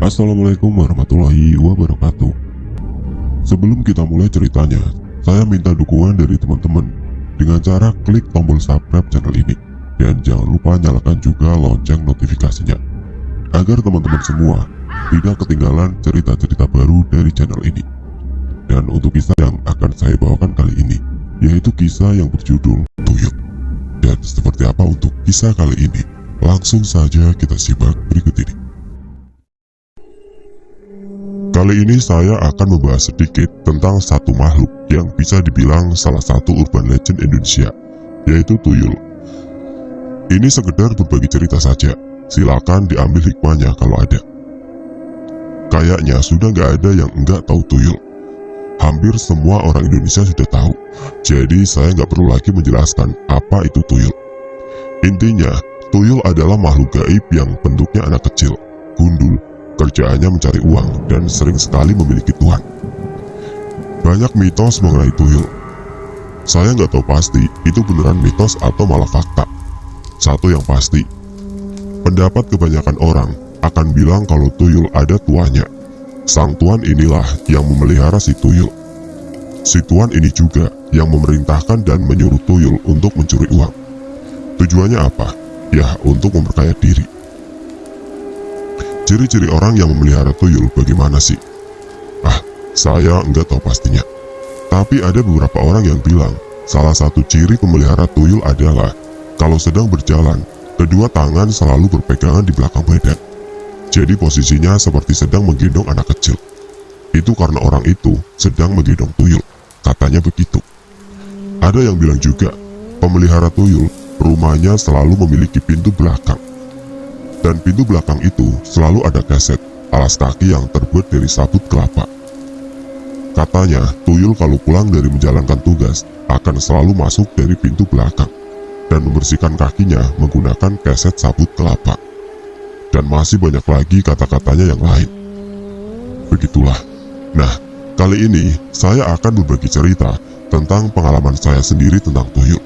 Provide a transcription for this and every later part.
Assalamualaikum warahmatullahi wabarakatuh. Sebelum kita mulai ceritanya, saya minta dukungan dari teman-teman dengan cara klik tombol subscribe channel ini. Dan jangan lupa nyalakan juga lonceng notifikasinya, agar teman-teman semua tidak ketinggalan cerita-cerita baru dari channel ini. Dan untuk kisah yang akan saya bawakan kali ini, yaitu kisah yang berjudul Tuyul. Dan seperti apa untuk kisah kali ini? Langsung saja kita simak berikut ini. Kali ini saya akan membahas sedikit tentang satu makhluk yang bisa dibilang salah satu urban legend Indonesia, yaitu tuyul. Ini sekedar berbagi cerita saja, silakan diambil hikmahnya kalau ada. Kayaknya sudah nggak ada yang nggak tahu tuyul. Hampir semua orang Indonesia sudah tahu, jadi saya nggak perlu lagi menjelaskan apa itu tuyul. Intinya, tuyul adalah makhluk gaib yang bentuknya anak kecil, gundul, kerjaannya mencari uang, dan sering sekali memiliki tuan. Banyak mitos mengenai tuyul. Saya nggak tahu pasti itu beneran mitos atau malah fakta. Satu yang pasti, pendapat kebanyakan orang akan bilang kalau tuyul ada tuannya. Sang tuan inilah yang memelihara si tuyul. Si tuan ini juga yang memerintahkan dan menyuruh tuyul untuk mencuri uang. Tujuannya apa? Ya, untuk memperkaya diri. Ciri-ciri orang yang memelihara tuyul bagaimana sih? Saya enggak tahu pastinya. Tapi ada beberapa orang yang bilang, salah satu ciri pemelihara tuyul adalah kalau sedang berjalan, kedua tangan selalu berpegangan di belakang badan. Jadi posisinya seperti sedang menggendong anak kecil. Itu karena orang itu sedang menggendong tuyul, katanya begitu. Ada yang bilang juga, pemelihara tuyul rumahnya selalu memiliki pintu belakang. Dan pintu belakang itu selalu ada keset alas kaki yang terbuat dari sabut kelapa. Katanya, tuyul kalau pulang dari menjalankan tugas akan selalu masuk dari pintu belakang dan membersihkan kakinya menggunakan keset sabut kelapa. Dan masih banyak lagi kata-katanya yang lain. Begitulah. Nah, kali ini saya akan berbagi cerita tentang pengalaman saya sendiri tentang tuyul.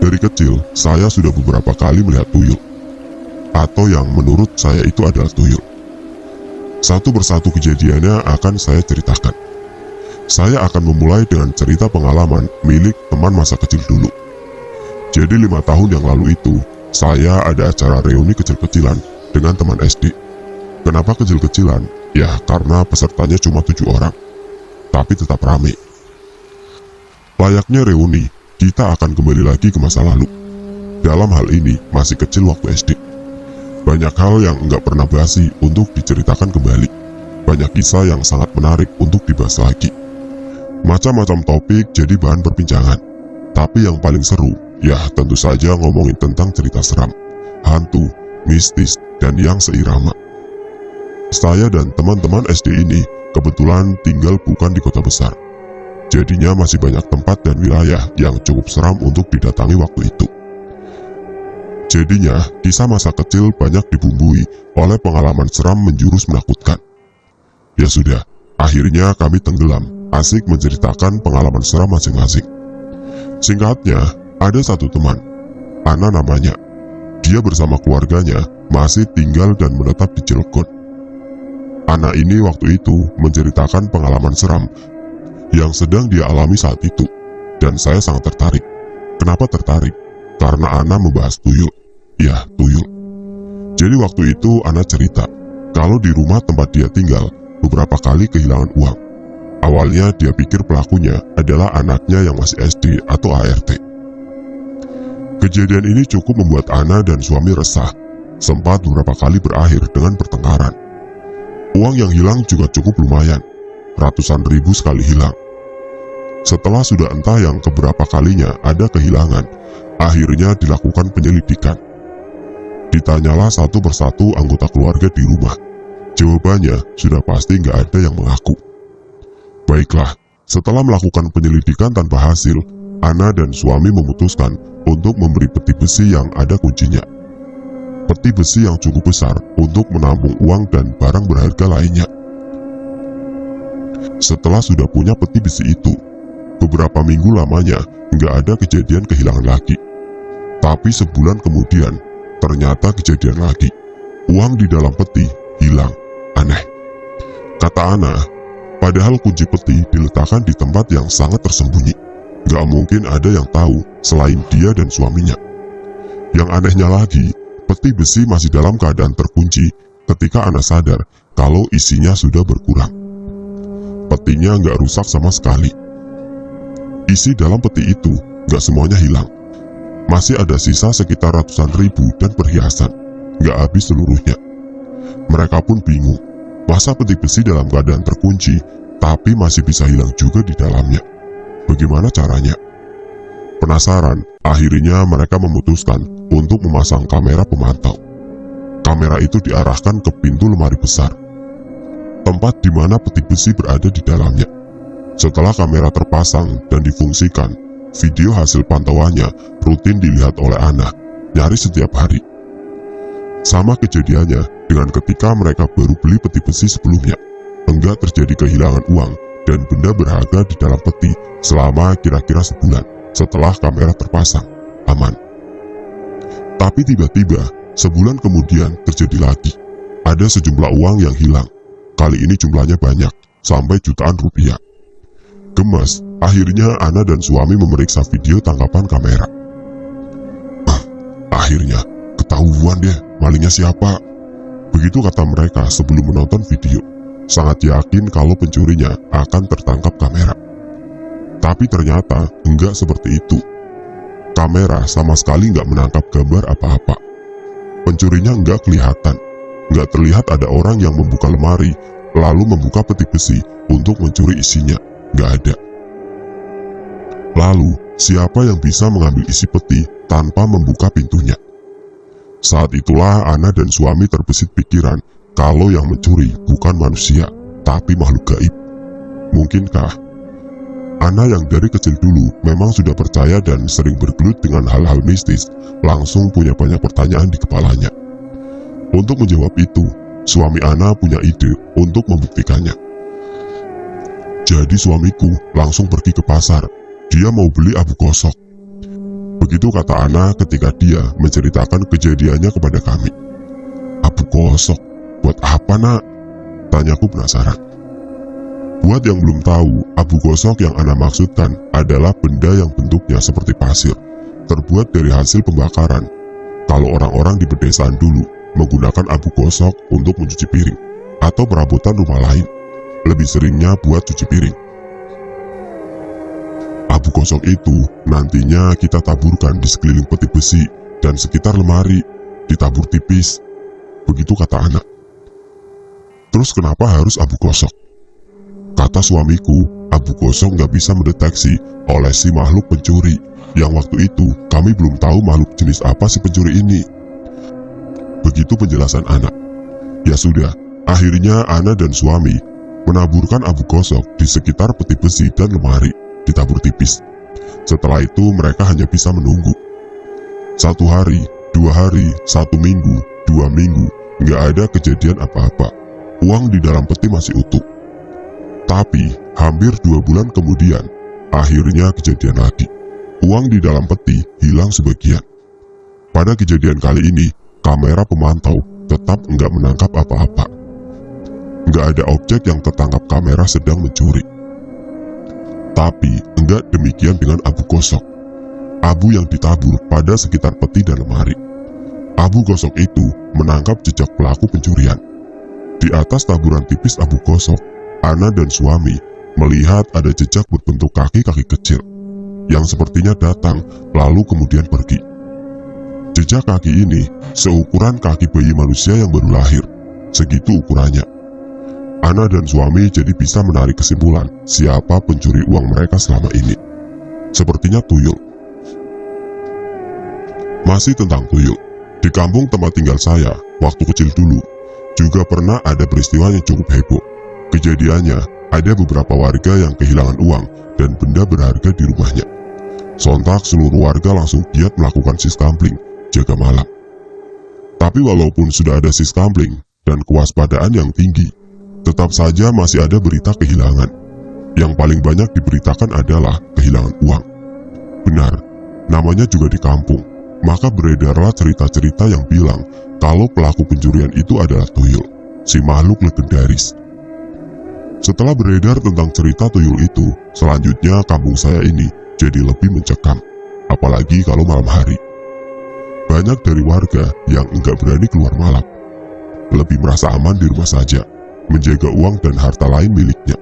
Dari kecil, saya sudah beberapa kali melihat tuyul, atau yang menurut saya itu adalah tuyul. Satu persatu kejadiannya akan saya ceritakan. Saya akan memulai dengan cerita pengalaman milik teman masa kecil dulu. Jadi 5 tahun yang lalu itu, saya ada acara reuni kecil-kecilan dengan teman SD. Kenapa kecil-kecilan? Ya, karena pesertanya cuma 7 orang, tapi tetap ramai. Layaknya reuni, kita akan kembali lagi ke masa lalu. Dalam hal ini, masih kecil waktu SD. Banyak hal yang nggak pernah basi untuk diceritakan kembali. Banyak kisah yang sangat menarik untuk dibahas lagi. Macam-macam topik jadi bahan perbincangan. Tapi yang paling seru, ya tentu saja ngomongin tentang cerita seram, hantu, mistis, dan yang seirama. Saya dan teman-teman SD ini kebetulan tinggal bukan di kota besar. Jadinya masih banyak tempat dan wilayah yang cukup seram untuk didatangi waktu itu. Jadinya, kisah masa kecil banyak dibumbui oleh pengalaman seram menjurus menakutkan. Ya sudah, akhirnya kami tenggelam, asik menceritakan pengalaman seram masing-masing. Singkatnya, ada satu teman, Ana namanya. Dia bersama keluarganya masih tinggal dan menetap di Cilegon. Ana ini waktu itu menceritakan pengalaman seram yang sedang dia alami saat itu, dan saya sangat tertarik. Kenapa tertarik? Karena Ana membahas tuyul. Ya, tuyul. Jadi waktu itu Ana cerita, kalau di rumah tempat dia tinggal, beberapa kali kehilangan uang. Awalnya dia pikir pelakunya adalah anaknya yang masih SD atau ART. Kejadian ini cukup membuat Ana dan suami resah, sempat beberapa kali berakhir dengan pertengkaran. Uang yang hilang juga cukup lumayan, ratusan ribu sekali hilang. Setelah sudah entah yang keberapa kalinya ada kehilangan, akhirnya dilakukan penyelidikan. Ditanyalah satu persatu anggota keluarga di rumah. Jawabannya sudah pasti nggak ada yang mengaku. Baiklah, setelah melakukan penyelidikan tanpa hasil, Ana dan suami memutuskan untuk memberi peti besi yang ada kuncinya. Peti besi yang cukup besar untuk menampung uang dan barang berharga lainnya. Setelah sudah punya peti besi itu, beberapa minggu lamanya nggak ada kejadian kehilangan lagi. Tapi sebulan kemudian, ternyata kejadian lagi. Uang di dalam peti hilang. Aneh, kata Ana. Padahal kunci peti diletakkan di tempat yang sangat tersembunyi. Gak mungkin ada yang tahu selain dia dan suaminya. Yang anehnya lagi, peti besi masih dalam keadaan terkunci ketika Ana sadar kalau isinya sudah berkurang. Petinya gak rusak sama sekali. Isi dalam peti itu gak semuanya hilang. Masih ada sisa sekitar ratusan ribu dan perhiasan. Gak habis seluruhnya. Mereka pun bingung. Masa peti besi dalam keadaan terkunci, tapi masih bisa hilang juga di dalamnya? Bagaimana caranya? Penasaran, akhirnya mereka memutuskan untuk memasang kamera pemantau. Kamera itu diarahkan ke pintu lemari besar, tempat di mana peti besi berada di dalamnya. Setelah kamera terpasang dan difungsikan, video hasil pantauannya rutin dilihat oleh Ana, nyaris setiap hari. Sama kejadiannya dengan ketika mereka baru beli peti besi sebelumnya. Enggak terjadi kehilangan uang dan benda berharga di dalam peti selama kira-kira sebulan setelah kamera terpasang. Aman. Tapi tiba-tiba, sebulan kemudian terjadi lagi. Ada sejumlah uang yang hilang. Kali ini jumlahnya banyak, sampai jutaan rupiah. Gemes, akhirnya Ana dan suami memeriksa video tangkapan kamera. Akhirnya, ketahuan deh malingnya siapa. Begitu kata mereka sebelum menonton video. Sangat yakin kalau pencurinya akan tertangkap kamera. Tapi ternyata enggak seperti itu. Kamera sama sekali enggak menangkap gambar apa-apa. Pencurinya enggak kelihatan. Enggak terlihat ada orang yang membuka lemari lalu membuka peti besi untuk mencuri isinya. Enggak ada. Lalu, siapa yang bisa mengambil isi peti tanpa membuka pintunya? Saat itulah Ana dan suami terbesit pikiran kalau yang mencuri bukan manusia, tapi makhluk gaib. Mungkinkah? Ana yang dari kecil dulu memang sudah percaya dan sering bergelut dengan hal-hal mistis, langsung punya banyak pertanyaan di kepalanya. Untuk menjawab itu, suami Ana punya ide untuk membuktikannya. Jadi suamiku langsung pergi ke pasar. Dia mau beli abu gosok. Begitu kata Ana ketika dia menceritakan kejadiannya kepada kami. Abu gosok? Buat apa, Nak? Tanyaku penasaran. Buat yang belum tahu, abu gosok yang Ana maksudkan adalah benda yang bentuknya seperti pasir, terbuat dari hasil pembakaran. Kalau orang-orang di pedesaan dulu menggunakan abu gosok untuk mencuci piring atau perabotan rumah lain, lebih seringnya buat cuci piring. Abu gosok itu nantinya kita taburkan di sekeliling peti besi dan sekitar lemari, ditabur tipis. Begitu kata anak. Terus kenapa harus abu gosok? Kata suamiku, abu gosok nggak bisa mendeteksi oleh si makhluk pencuri, yang waktu itu kami belum tahu makhluk jenis apa si pencuri ini. Begitu penjelasan anak. Ya sudah, akhirnya Ana dan suami menaburkan abu gosok di sekitar peti besi dan lemari, ditabur tipis. Setelah itu mereka hanya bisa menunggu. 1 hari, 2 hari, 1 minggu, 2 minggu, nggak ada kejadian apa-apa. Uang di dalam peti masih utuh. Tapi hampir 2 bulan kemudian, akhirnya kejadian lagi. Uang di dalam peti hilang sebagian. Pada kejadian kali ini, kamera pemantau tetap nggak menangkap apa-apa. Nggak ada objek yang tertangkap kamera sedang mencuri. Tapi enggak demikian dengan abu gosok. Abu yang ditabur pada sekitar peti dan lemari. Abu gosok itu menangkap jejak pelaku pencurian. Di atas taburan tipis abu gosok, Ana dan suami melihat ada jejak berbentuk kaki-kaki kecil yang sepertinya datang lalu kemudian pergi. Jejak kaki ini seukuran kaki bayi manusia yang baru lahir. Segitu ukurannya. Ana dan suami jadi bisa menarik kesimpulan siapa pencuri uang mereka selama ini. Sepertinya tuyul. Masih tentang tuyul. Di kampung tempat tinggal saya, waktu kecil dulu, juga pernah ada peristiwa yang cukup heboh. Kejadiannya, ada beberapa warga yang kehilangan uang dan benda berharga di rumahnya. Sontak seluruh warga langsung giat melakukan siskampling, jaga malam. Tapi walaupun sudah ada siskampling dan kewaspadaan yang tinggi, tetap saja masih ada berita kehilangan. Yang paling banyak diberitakan adalah kehilangan uang. Benar, namanya juga di kampung. Maka beredarlah cerita-cerita yang bilang kalau pelaku pencurian itu adalah Tuyul, si makhluk legendaris. Setelah beredar tentang cerita Tuyul itu, selanjutnya kampung saya ini jadi lebih mencekam, apalagi kalau malam hari. Banyak dari warga yang enggak berani keluar malam, lebih merasa aman di rumah saja, menjaga uang dan harta lain miliknya.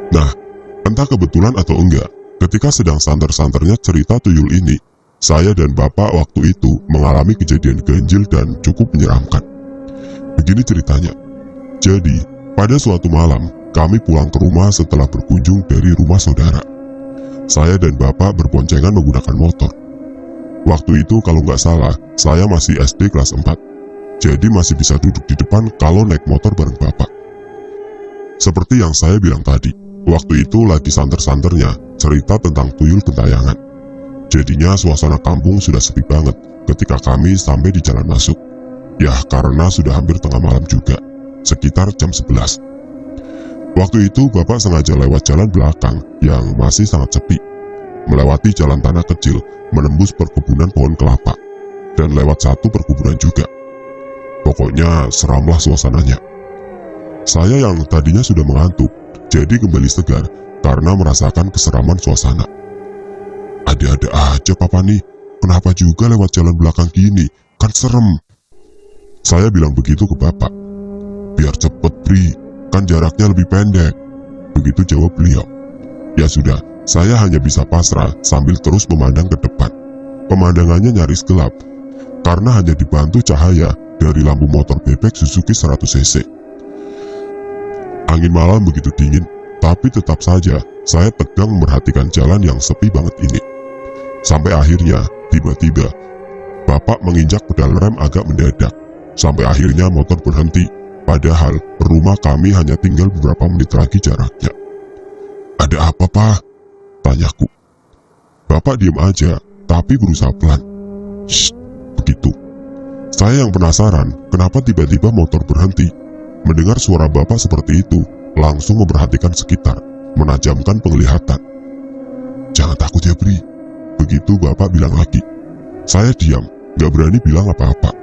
Nah, entah kebetulan atau enggak, ketika sedang santer-santernya cerita Tuyul ini, saya dan bapak waktu itu mengalami kejadian ganjil dan cukup menyeramkan. Begini ceritanya. Jadi, pada suatu malam, kami pulang ke rumah setelah berkunjung dari rumah saudara. Saya dan bapak berboncengan menggunakan motor. Waktu itu kalau nggak salah, saya masih SD kelas 4. Jadi masih bisa duduk di depan kalau naik motor bareng bapak. Seperti yang saya bilang tadi, waktu itu lagi santer-santernya cerita tentang Tuyul gentayangan. Jadinya suasana kampung sudah sepi banget ketika kami sampai di jalan masuk. Ya karena sudah hampir tengah malam juga, sekitar jam 11. Waktu itu bapak sengaja lewat jalan belakang yang masih sangat sepi, melewati jalan tanah kecil, menembus perkebunan pohon kelapa, dan lewat satu perkebunan juga. Pokoknya seramlah suasananya. Saya yang tadinya sudah mengantuk, jadi kembali segar karena merasakan keseraman suasana. Ada-ada aja papa nih, kenapa juga lewat jalan belakang gini, kan serem. Saya bilang begitu ke bapak. Biar cepet Pri, kan jaraknya lebih pendek. Begitu jawab beliau. Ya sudah, saya hanya bisa pasrah sambil terus memandang ke depan. Pemandangannya nyaris gelap, karena hanya dibantu cahaya dari lampu motor bebek Suzuki 100cc. Angin malam begitu dingin, tapi tetap saja saya tegang memperhatikan jalan yang sepi banget ini. Sampai akhirnya, tiba-tiba, bapak menginjak pedal rem agak mendadak. Sampai akhirnya motor berhenti, padahal rumah kami hanya tinggal beberapa menit lagi jaraknya. Ada apa, Pak? Tanyaku. Bapak diam aja, tapi berusaha pelan. Shh, begitu. Saya yang penasaran, kenapa tiba-tiba motor berhenti. Mendengar suara bapak seperti itu, langsung memperhatikan sekitar, menajamkan penglihatan. Jangan takut ya, Bri. Begitu bapak bilang lagi. Saya diam, gak berani bilang apa-apa.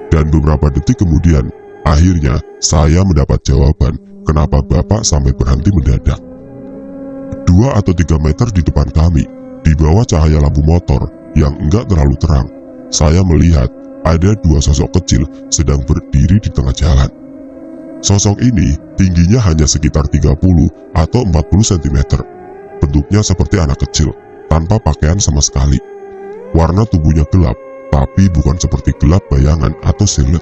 Dan beberapa detik kemudian, akhirnya saya mendapat jawaban kenapa bapak sampai berhenti mendadak. 2 atau 3 meter di depan kami, di bawah cahaya lampu motor yang enggak terlalu terang, saya melihat ada 2 sosok kecil sedang berdiri di tengah jalan. Sosok ini tingginya hanya sekitar 30 atau 40 cm. Bentuknya seperti anak kecil, tanpa pakaian sama sekali. Warna tubuhnya gelap, tapi bukan seperti gelap bayangan atau siluet.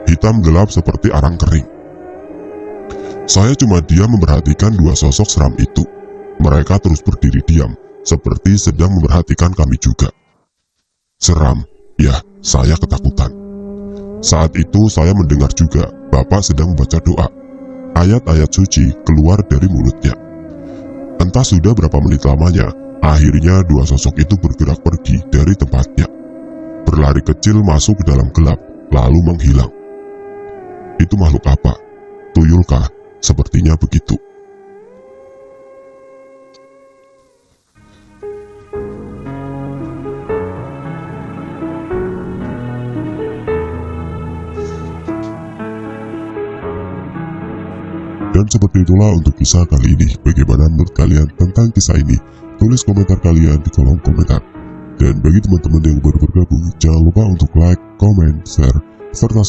Hitam gelap seperti arang kering. Saya cuma diam memperhatikan 2 sosok seram itu. Mereka terus berdiri diam, seperti sedang memperhatikan kami juga. Seram, ya, saya ketakutan. Saat itu saya mendengar juga bapak sedang membaca doa. Ayat-ayat suci keluar dari mulutnya. Entah sudah berapa menit lamanya, akhirnya 2 sosok itu bergerak pergi dari tempatnya. Berlari kecil masuk ke dalam gelap, lalu menghilang. Itu makhluk apa? Tuyulkah? Sepertinya begitu. Dan seperti itulah untuk kisah kali ini. Bagaimana menurut kalian tentang kisah ini? Tulis komentar kalian di kolom komentar. Dan bagi teman-teman yang baru bergabung, jangan lupa untuk like, comment, share, serta